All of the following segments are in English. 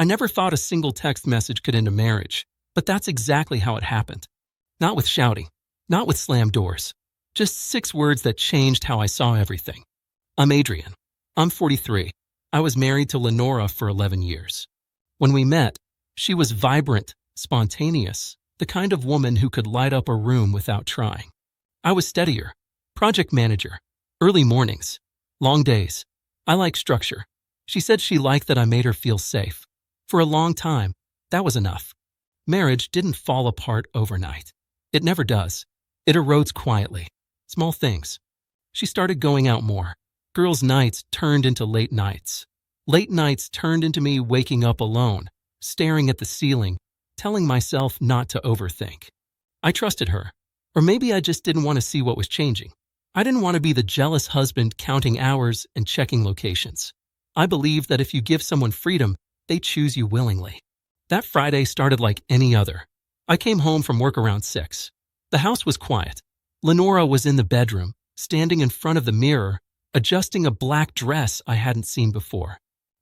I never thought a single text message could end a marriage, but that's exactly how it happened. Not with shouting, not with slammed doors, just 6 words that changed how I saw everything. I'm Adrian. I'm 43. I was married to Lenora for 11 years. When we met, she was vibrant, spontaneous, the kind of woman who could light up a room without trying. I was steadier, project manager, early mornings, long days. I like structure. She said she liked that I made her feel safe. For a long time, that was enough. Marriage didn't fall apart overnight. It never does. It erodes quietly. Small things. She started going out more. Girls' nights turned into late nights. Late nights turned into me waking up alone, staring at the ceiling, telling myself not to overthink. I trusted her. Or maybe I just didn't want to see what was changing. I didn't want to be the jealous husband counting hours and checking locations. I believe that if you give someone freedom, they choose you willingly. That Friday started like any other. I came home from work around 6. The house was quiet. Lenora was in the bedroom, standing in front of the mirror, adjusting a black dress I hadn't seen before.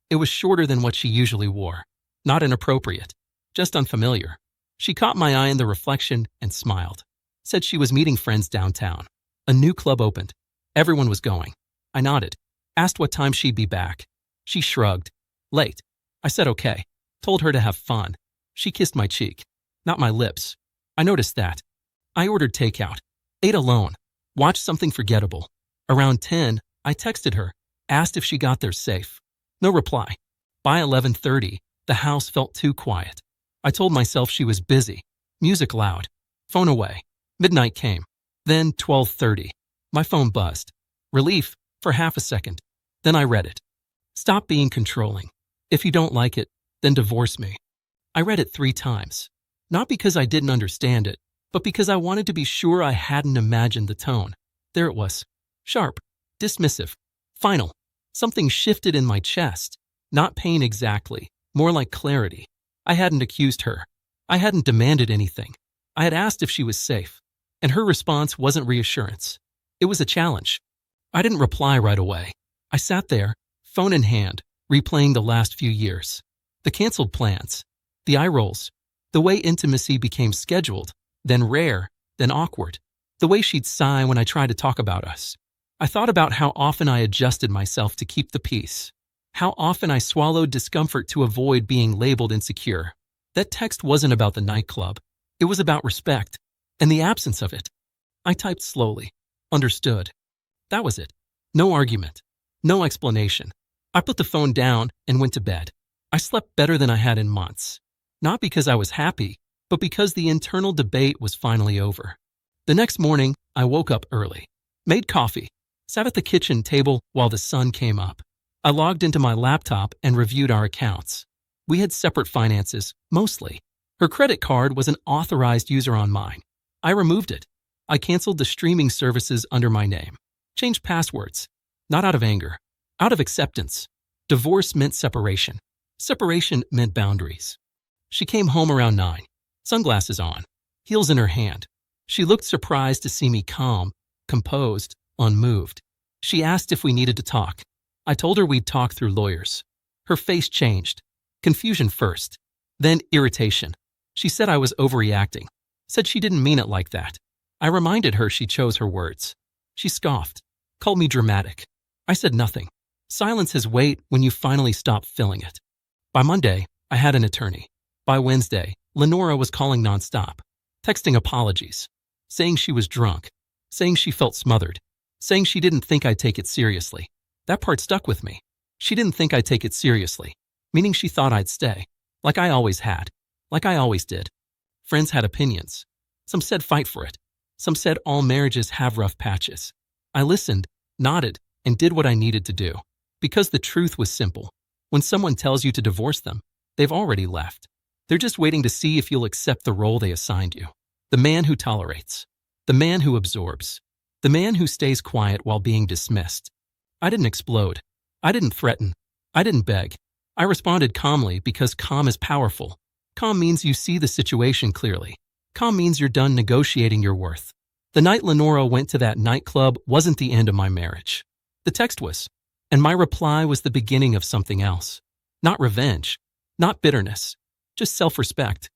It was shorter than what she usually wore. Not inappropriate, just unfamiliar. She caught my eye in the reflection and smiled. Said she was meeting friends downtown. A new club opened. Everyone was going. I nodded. Asked what time she'd be back. She shrugged. Late. I said okay. Told her to have fun. She kissed my cheek. Not my lips. I noticed that. I ordered takeout. Ate alone. Watched something forgettable. Around 10, I texted her. Asked if she got there safe. No reply. By 11:30, the house felt too quiet. I told myself she was busy. Music loud. Phone away. Midnight came. Then 12:30. My phone buzzed. Relief for half a second. Then I read it. Stop being controlling. If you don't like it, then divorce me. I read it 3 times. Not because I didn't understand it, but because I wanted to be sure I hadn't imagined the tone. There it was. Sharp. Dismissive. Final. Something shifted in my chest. Not pain exactly. More like clarity. I hadn't accused her. I hadn't demanded anything. I had asked if she was safe. And her response wasn't reassurance. It was a challenge. I didn't reply right away. I sat there, phone in hand, replaying the last few years. The canceled plans. The eye rolls. The way intimacy became scheduled, then rare, then awkward. The way she'd sigh when I tried to talk about us. I thought about how often I adjusted myself to keep the peace. How often I swallowed discomfort to avoid being labeled insecure. That text wasn't about the nightclub. It was about respect, and the absence of it. I typed slowly. Understood. That was it. No argument. No explanation. I put the phone down and went to bed. I slept better than I had in months. Not because I was happy, but because the internal debate was finally over. The next morning, I woke up early. Made coffee. Sat at the kitchen table while the sun came up. I logged into my laptop and reviewed our accounts. We had separate finances, mostly. Her credit card was an authorized user on mine. I removed it. I canceled the streaming services under my name. Changed passwords. Not out of anger. Out of acceptance. Divorce meant separation. Separation meant boundaries. She came home around 9. Sunglasses on. Heels in her hand. She looked surprised to see me calm, composed, unmoved. She asked if we needed to talk. I told her we'd talk through lawyers. Her face changed. Confusion first. Then irritation. She said I was overreacting. Said she didn't mean it like that. I reminded her she chose her words. She scoffed. Called me dramatic. I said nothing. Silence has weight when you finally stop filling it. By Monday, I had an attorney. By Wednesday, Lenora was calling nonstop. Texting apologies. Saying she was drunk. Saying she felt smothered. Saying she didn't think I'd take it seriously. That part stuck with me. She didn't think I'd take it seriously. Meaning she thought I'd stay. Like I always had. Like I always did. Friends had opinions. Some said fight for it. Some said all marriages have rough patches. I listened, nodded, and did what I needed to do. Because the truth was simple. When someone tells you to divorce them, they've already left. They're just waiting to see if you'll accept the role they assigned you. The man who tolerates. The man who absorbs. The man who stays quiet while being dismissed. I didn't explode. I didn't threaten. I didn't beg. I responded calmly because calm is powerful. Calm means you see the situation clearly. Calm means you're done negotiating your worth. The night Lenora went to that nightclub wasn't the end of my marriage. The text was, and my reply was the beginning of something else. Not revenge. Not bitterness, just self respect.